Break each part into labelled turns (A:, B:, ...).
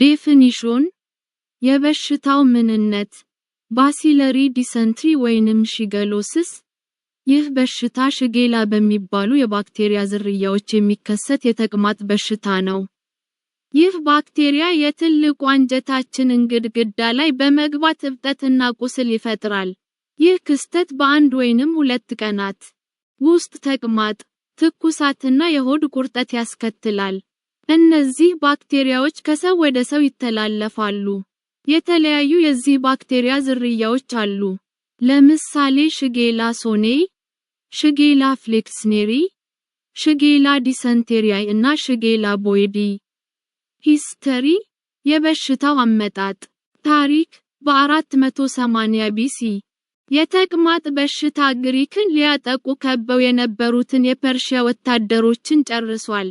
A: ዴፊኒሽን የበሽታው ምንነት ባሲለሪ ዲሰንትሪ ወይንም ሺገሎሲስ ይህ በሽታ ሽጌላ በሚባሉ የባክቴሪያ ዝርያዎች የሚከሰት የተቅማጥ በሽታ ነው። ይህ ባክቴሪያ የትልቁ አንጀታችንን ግድግዳ ላይ በመግባት እብጠትና ቁስል ይፈጥራል። ይህ ክስተት በአንድ ወይንም 2 ቀናት ውስጥ ተቅማጥ፣ ትኩሳትና የሆድ ቁርጠት ያስከትላል። እነዚህ ባክቴሪያዎች ከሰው ወደ ሰው ይተላለፋሉ። የተለያዩ የዚህ ባክቴሪያ ዝርያዎች አሉ። ለምሳሌ ሽጌላ ሶኔይ፣ ሽጌላ ፍሌክስኔሪ፣ ሽጌላ ዲሰንቴሪያይ እና ሽጌላ ቦይዲ። ሂስተሪ የበሽታው አመጣጥ ታሪክ በ480 ቢሲ የተቅማጥ በሽታ ግሪክን ሊያጠቁ ከበው የነበሩትን የፐርሺያ ወታደሮችን ጨርሷል።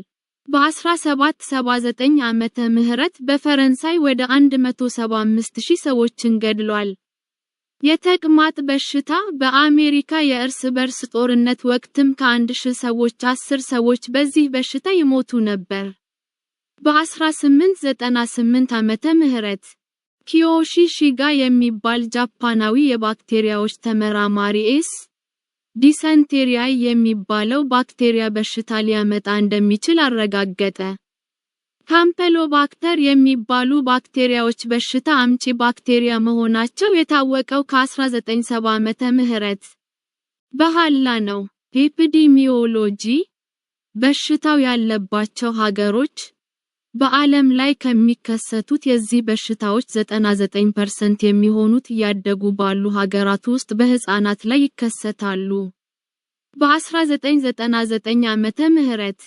A: በ1779 ዓመተ ምህረት በፈረንሳይ ወደ 175,000 ሰዎችን ገድሏል። የተቅማጥ በሽታ በአሜሪካ የእርስ በርስ ጦርነት ወቅትም ከ1000 ሰዎች 10 ሰዎች በዚህ በሽታ ይሞቱ ነበር። በ1898 ዓመተ ምህረት ኪዮሺ ሺጋ የሚባል ጃፓናዊ የባክቴሪያዎች ተመራማሪ ዲሰንቴሪያይ የሚባለው ባክቴሪያ በሽታ ሊያመጣ እንደሚችል አረጋገጠ። ካምፔሎባክተር የሚባሉ ባክቴሪያዎች በሽታ አምጪ ባክቴሪያ መሆናቸው የታወቀው ከ1970 ዓመተ ምህረት በኋላ ነው። ኤፒዲሚዮሎጂ በሽታው ያለባቸው ሀገሮች በዓለም ላይ ከሚከሰቱት የዚህ በሽታዎች 99% የሚሆኑት እያደጉ ባሉ ሀገራት ውስጥ በህፃናት ላይ ይከሰታሉ። በ1999 ዓመተ ምህረት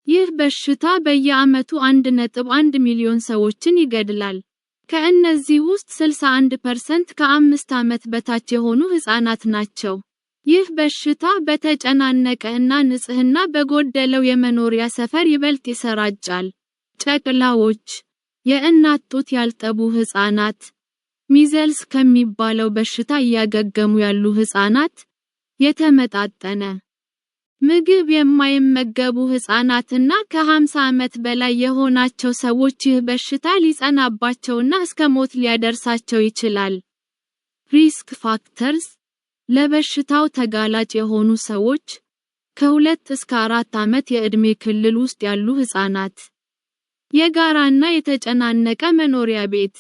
A: ይህ በሽታ በየዓመቱ 1.1 ሚሊዮን ሰዎችን ይገድላል። ከእነዚህ ውስጥ 61% ከ5 ዓመት በታች የሆኑ ህፃናት ናቸው። ይህ በሽታ በተጨናነቀ እና ንጽህና በጎደለው የመኖሪያ ሰፈር ይበልጥ ይሰራጫል። ጨቅላዎች፣ የእናት ጡት ያልጠቡ ህፃናት፣ ሚዘልስ ከሚባለው በሽታ እያገገሙ ያሉ ህፃናት፣ የተመጣጠነ ምግብ የማይመገቡ ህፃናትና ከ50 ዓመት በላይ የሆናቸው ሰዎች ይህ በሽታ ሊጸናባቸውና እስከ ሞት ሊያደርሳቸው ይችላል። ሪስክ ፋክተርስ ለበሽታው ተጋላጭ የሆኑ ሰዎች ከ2 እስከ 4 ዓመት የዕድሜ ክልል ውስጥ ያሉ ህፃናት፣ የጋራና የተጨናነቀ መኖሪያ ቤት፣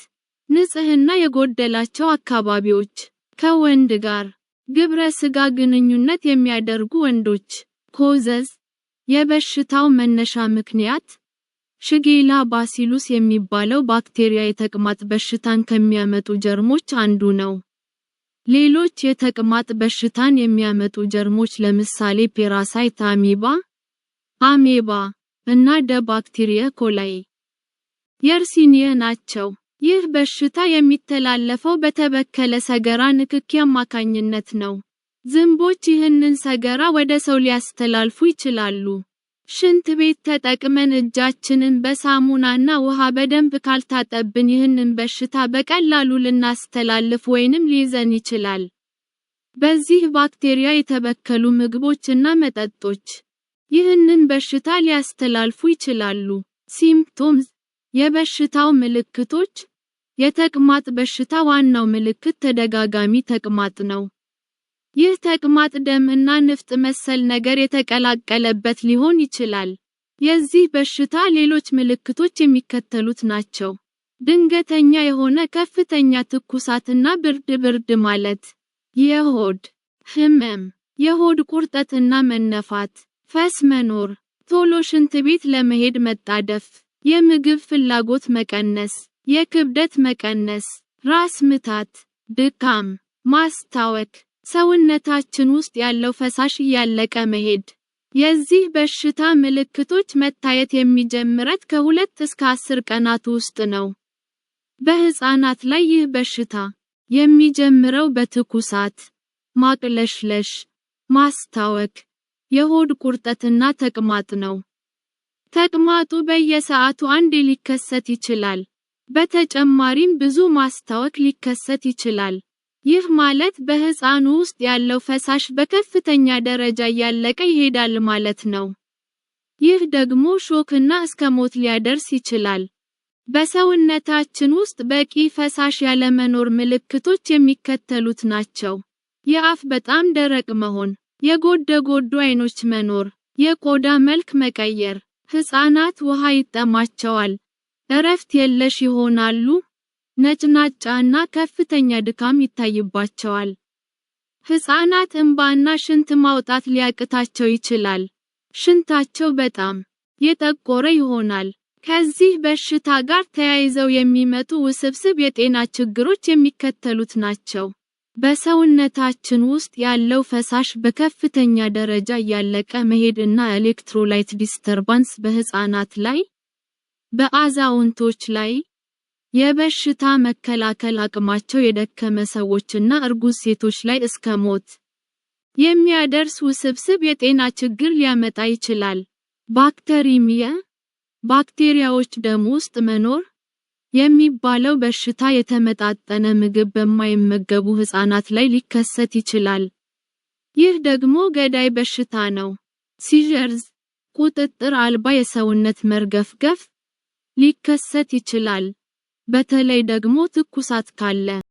A: ንጽህና የጎደላቸው አካባቢዎች፣ ከወንድ ጋር ግብረ ስጋ ግንኙነት የሚያደርጉ ወንዶች። ኮዘዝ የበሽታው መነሻ ምክንያት ሽጌላ ባሲሉስ የሚባለው ባክቴሪያ የተቅማጥ በሽታን ከሚያመጡ ጀርሞች አንዱ ነው። ሌሎች የተቅማጥ በሽታን የሚያመጡ ጀርሞች ለምሳሌ ፔራሳይት አሜባ እና ባክቴሪያ ኮላይ የርሲኒያ ናቸው። ይህ በሽታ የሚተላለፈው በተበከለ ሰገራ ንክኪ አማካኝነት ነው። ዝንቦች ይህንን ሰገራ ወደ ሰው ሊያስተላልፉ ይችላሉ። ሽንት ቤት ተጠቅመን እጃችንን በሳሙናና ውሃ በደንብ ካልታጠብን ይህንን በሽታ በቀላሉ ልናስተላልፍ ወይንም ሊይዘን ይችላል። በዚህ ባክቴሪያ የተበከሉ ምግቦችና መጠጦች ይህንን በሽታ ሊያስተላልፉ ይችላሉ። ሲምፕቶምስ የበሽታው ምልክቶች የተቅማጥ በሽታ ዋናው ምልክት ተደጋጋሚ ተቅማጥ ነው። ይህ ተቅማጥ ደም እና ንፍጥ መሰል ነገር የተቀላቀለበት ሊሆን ይችላል። የዚህ በሽታ ሌሎች ምልክቶች የሚከተሉት ናቸው። ድንገተኛ የሆነ ከፍተኛ ትኩሳትና ብርድ ማለት፣ የሆድ ህመም፣ የሆድ ቁርጠትና መነፋት፣ ፈስ መኖር፣ ቶሎ ሽንት ቤት ለመሄድ መጣደፍ፣ የምግብ ፍላጎት መቀነስ፣ የክብደት መቀነስ፣ ራስ ምታት፣ ድካም፣ ማስታወክ፣ ሰውነታችን ውስጥ ያለው ፈሳሽ እያለቀ መሄድ። የዚህ በሽታ ምልክቶች መታየት የሚጀምሩት ከ2 እስከ 10 ቀናት ውስጥ ነው። በህፃናት ላይ ይህ በሽታ የሚጀምረው በትኩሳት፣ ማቅለሽለሽ፣ ማስታወክ፣ የሆድ ቁርጠትና ተቅማጥ ነው። ተቅማጡ በየሰዓቱ አንዴ ሊከሰት ይችላል። በተጨማሪም ብዙ ማስታወክ ሊከሰት ይችላል። ይህ ማለት በህፃኑ ውስጥ ያለው ፈሳሽ በከፍተኛ ደረጃ እያለቀ ይሄዳል ማለት ነው። ይህ ደግሞ ሾክና እስከ ሞት ሊያደርስ ይችላል። በሰውነታችን ውስጥ በቂ ፈሳሽ ያለመኖር ምልክቶች የሚከተሉት ናቸው። የአፍ በጣም ደረቅ መሆን፣ የጎደጎዱ አይኖች መኖር፣ የቆዳ መልክ መቀየር፣ ሕፃናት ውሃ ይጠማቸዋል፣ እረፍት የለሽ ይሆናሉ፣ ነጭናጫና ከፍተኛ ድካም ይታይባቸዋል። ሕፃናት እንባና ሽንት ማውጣት ሊያቅታቸው ይችላል። ሽንታቸው በጣም የጠቆረ ይሆናል። ከዚህ በሽታ ጋር ተያይዘው የሚመጡ ውስብስብ የጤና ችግሮች የሚከተሉት ናቸው። በሰውነታችን ውስጥ ያለው ፈሳሽ በከፍተኛ ደረጃ እያለቀ መሄድ እና ኤሌክትሮላይት ዲስተርባንስ በሕፃናት ላይ፣ በአዛውንቶች ላይ፣ የበሽታ መከላከል አቅማቸው የደከመ ሰዎችና እርጉዝ ሴቶች ላይ እስከ ሞት የሚያደርስ ውስብስብ የጤና ችግር ሊያመጣ ይችላል። ባክቴሪሚያ፣ ባክቴሪያዎች ደም ውስጥ መኖር የሚባለው በሽታ የተመጣጠነ ምግብ በማይመገቡ ሕፃናት ላይ ሊከሰት ይችላል። ይህ ደግሞ ገዳይ በሽታ ነው። ሲዠርስ፣ ቁጥጥር አልባ የሰውነት መርገፍገፍ ሊከሰት ይችላል። በተለይ ደግሞ ትኩሳት ካለ